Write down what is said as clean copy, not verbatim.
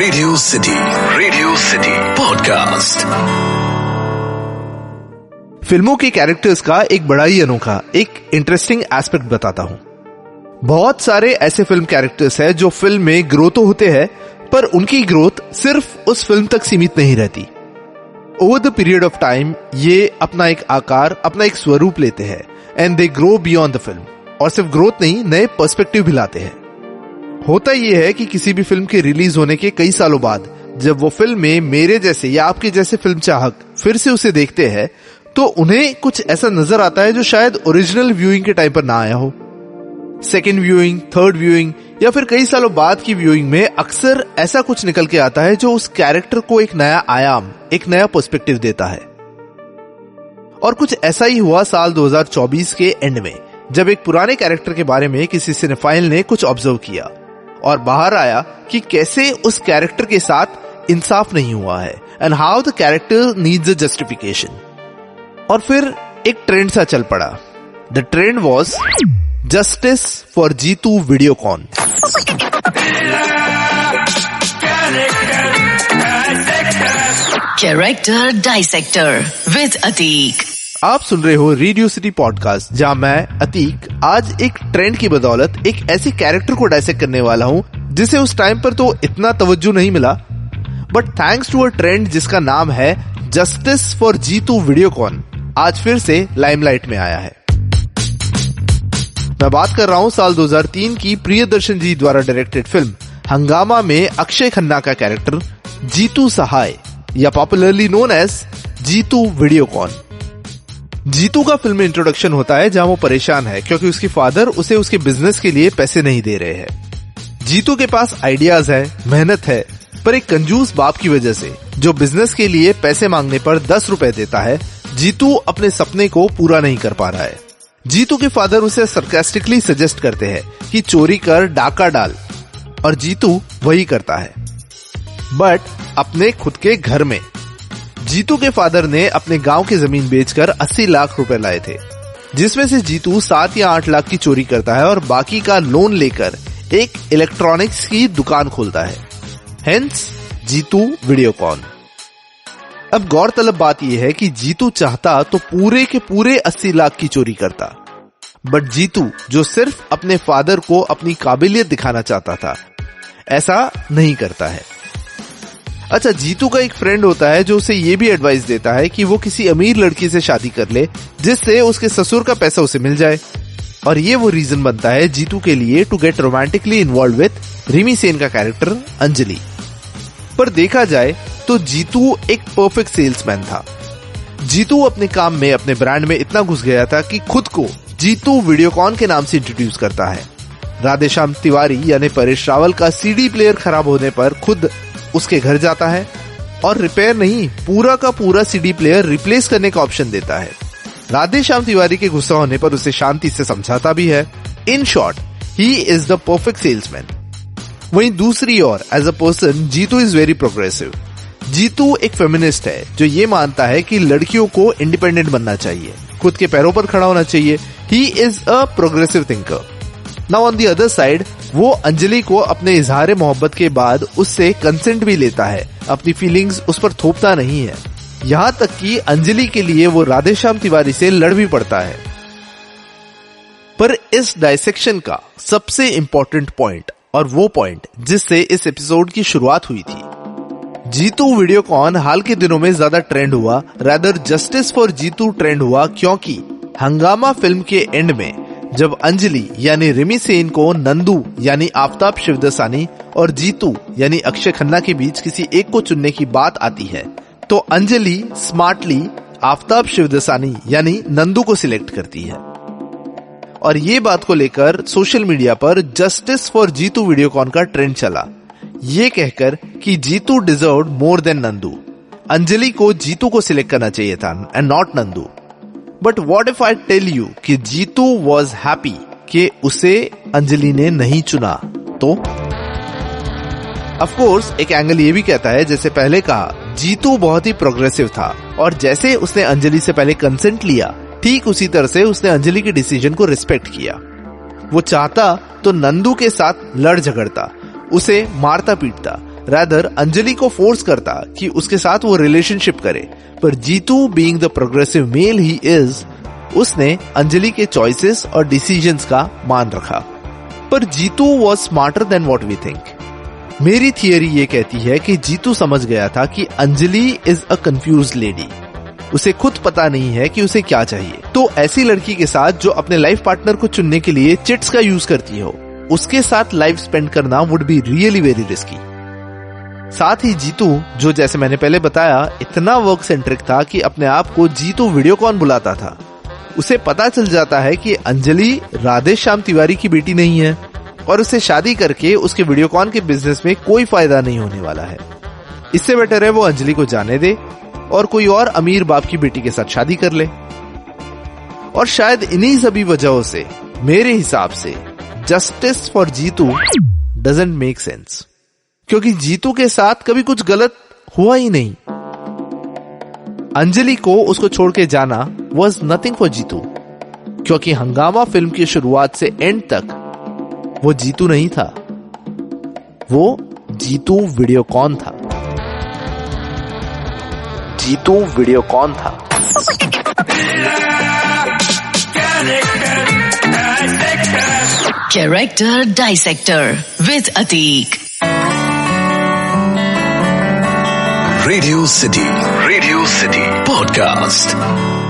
Radio city podcast. फिल्मों के characters का एक बड़ा ही अनोखा, एक इंटरेस्टिंग एस्पेक्ट बताता हूं। बहुत सारे ऐसे फिल्म कैरेक्टर्स हैं जो फिल्म में ग्रो तो होते हैं, पर उनकी ग्रोथ सिर्फ उस फिल्म तक सीमित नहीं रहती। Over the period of time ये अपना एक आकार, अपना एक स्वरूप लेते हैं and they grow beyond the film. और सिर्फ ग्रोथ नहीं, नए पर्सपेक्टिव भी लाते हैं। होता यह है कि किसी भी फिल्म के रिलीज होने के कई सालों बाद जब वो फिल्म में मेरे जैसे या आपके जैसे फिल्म चाहक फिर से उसे देखते हैं तो उन्हें कुछ ऐसा नजर आता है जो शायद ओरिजिनल व्यूइंग के टाइम पर ना आया हो। सेकेंड व्यूइंग, थर्ड व्यूइंग या फिर कई सालों बाद की व्यूइंग में अक्सर ऐसा कुछ निकल के आता है जो उस कैरेक्टर को एक नया आयाम, एक नया पर्सपेक्टिव देता है। और कुछ ऐसा ही हुआ साल 2024 के एंड में, जब एक पुराने कैरेक्टर के बारे में किसी सिनेफाइल ने कुछ ऑब्जर्व किया और बाहर आया कि कैसे उस कैरेक्टर के साथ इंसाफ नहीं हुआ है and how the character needs a justification. और फिर एक ट्रेंड सा चल पड़ा। The trend was justice for Jeetu Videocon. Character dissector with Atiq. आप सुन रहे हो रेडियो सिटी पॉडकास्ट, जहां मैं अतीक आज एक ट्रेंड की बदौलत एक ऐसे कैरेक्टर को डाइसेक्ट करने वाला हूं जिसे उस टाइम पर तो इतना तवज्जो नहीं मिला, but thanks to a trend जिसका नाम है जस्टिस फॉर जीतू वीडियोकॉन, आज फिर से लाइमलाइट में आया है। मैं बात कर रहा हूं साल 2003 की प्रियदर्शन जी द्वारा डायरेक्टेड फिल्म हंगामा में अक्षय खन्ना का कैरेक्टर जीतू सहाय या popularly known as Jeetu Videocon. Jeetu का फिल्म में इंट्रोडक्शन होता है जहां वो परेशान है क्योंकि उसके फादर उसे उसके बिजनेस के लिए पैसे नहीं दे रहे हैं। जीतू के पास आइडियाज है, मेहनत है, पर एक कंजूस बाप की वजह से जो बिजनेस के लिए पैसे मांगने पर 10 रुपए देता है, जीतू अपने सपने को पूरा नहीं कर पा रहा है। जीतू के फादर उसे सरकास्टिकली सजेस्ट करते हैं कि चोरी कर, डाका डाल, और जीतू वही करता है, बट अपने खुद के घर में। जीतू के फादर ने अपने गांव की जमीन बेचकर 80 लाख रुपए लाए थे, जिसमें से जीतू 7 या 8 लाख की चोरी करता है और बाकी का लोन लेकर एक इलेक्ट्रॉनिक्स की दुकान खोलता है। हेंस जीतू वीडियोकॉन। अब गौरतलब बात यह है कि जीतू चाहता तो पूरे के पूरे 80 लाख की चोरी करता, बट जीतू जो सिर्फ अपने फादर को अपनी काबिलियत दिखाना चाहता था, ऐसा नहीं करता है। अच्छा, जीतू का एक फ्रेंड होता है जो उसे ये भी एडवाइस देता है कि वो किसी अमीर लड़की से शादी कर ले जिससे उसके ससुर का पैसा उसे मिल जाए, और ये वो रीजन बनता है जीतू के लिए to get romantically involved with Rimi Sen का कैरेक्टर अंजलि। पर देखा जाए तो जीतू एक परफेक्ट सेल्समैन था। जीतू अपने काम में, अपने ब्रांड में इतना घुस गया था कि खुद को जीतू वीडियोकॉन के नाम से इंट्रोड्यूस करता है। राधेश्याम तिवारी यानी परेश रावल का सीडी प्लेयर खराब होने पर खुद उसके घर जाता है और रिपेयर नहीं, पूरा का पूरा सीडी प्लेयर रिप्लेस करने का ऑप्शन देता है। राधेश्याम तिवारी के गुस्सा होने पर उसे शांति से समझाता भी है। In short, he is the perfect salesman. वहीं दूसरी ओर as a person Jeetu is very progressive. Jeetu एक फेमिनिस्ट है जो ये मानता है कि लड़कियों को इंडिपेंडेंट बनना चाहिए, खुद के पैरों पर खड़ा होना चाहिए। He is a progressive thinker. Now on the other side, वो अंजलि को अपने इजहार मोहब्बत के बाद उससे कंसेंट भी लेता है, अपनी फीलिंग्स उस पर थोपता नहीं है। यहां तक कि अंजलि के लिए वो राधेश्याम तिवारी से लड़ भी पड़ता है। पर इस डायसेक्शन का सबसे इंपॉर्टेंट पॉइंट, और वो पॉइंट जिससे इस एपिसोड की शुरुआत हुई थी, जीतू वीडियोकॉन हाल के दिनों में ज्यादा ट्रेंड हुआ, rather justice for Jeetu trend हुआ, क्योंकि हंगामा फिल्म के एंड में जब अंजलि यानी रिमी सेन को नंदू यानी आफ्ताब शिवदसानी और जीतू यानी अक्षय खन्ना के बीच किसी एक को चुनने की बात आती है, तो अंजलि स्मार्टली आफ्ताब शिवदसानी यानी नंदू को सिलेक्ट करती है। और ये बात को लेकर सोशल मीडिया पर जस्टिस फॉर जीतू वीडियोकॉन का ट्रेंड चला, ये कहकर कि Jeetu deserved more than Nandu. Anjali को जीतू को सिलेक्ट करना चाहिए था and not Nandu. But what if I tell you कि जीतू वॉज हैप्पी कि उसे अंजलि ने नहीं चुना? तो ऑफ कोर्स एक एंगल ये भी कहता है, जैसे पहले कहा, जीतू बहुत ही प्रोग्रेसिव था और जैसे उसने अंजलि से पहले कंसेंट लिया, ठीक उसी तरह से उसने अंजलि के डिसीजन को रिस्पेक्ट किया। वो चाहता तो नंदू के साथ लड़ झगड़ता, उसे मारता पीटता, रादर अंजलि को फोर्स करता कि उसके साथ वो रिलेशनशिप करे, पर Jeetu being the progressive male he is, उसने अंजलि के चॉइसेस और डिसीजंस का मान रखा। पर Jeetu was smarter than what we think. मेरी थियरी ये कहती है कि जीतू समझ गया था कि Anjali is a confused lady, उसे खुद पता नहीं है कि उसे क्या चाहिए। तो ऐसी लड़की के साथ जो अपने लाइफ पार्टनर को चुनने के लिए चिट्स का यूज करती हो, उसके साथ लाइफ स्पेंड करना would be really very risky. साथ ही जीतू, जो जैसे मैंने पहले बताया इतना वर्क सेंट्रिक था कि अपने आप को जीतू वीडियोकॉन बुलाता था, उसे पता चल जाता है कि अंजलि राधे श्याम तिवारी की बेटी नहीं है और उसे शादी करके उसके वीडियोकॉन के बिजनेस में कोई फायदा नहीं होने वाला है। इससे बेटर है वो अंजलि को जाने दे और कोई और अमीर बाप की बेटी के साथ शादी कर ले। और शायद इन्हीं सभी वजहों से मेरे हिसाब से justice for Jeetu doesn't make sense, क्योंकि जीतू के साथ कभी कुछ गलत हुआ ही नहीं। अंजलि को उसको छोड़ के जाना वॉज नथिंग फॉर जीतू, क्योंकि हंगामा फिल्म की शुरुआत से एंड तक वो जीतू नहीं था, वो जीतू वीडियोकॉन था। जीतू वीडियोकॉन था। Character Dissector with Atik. Radio City Podcast.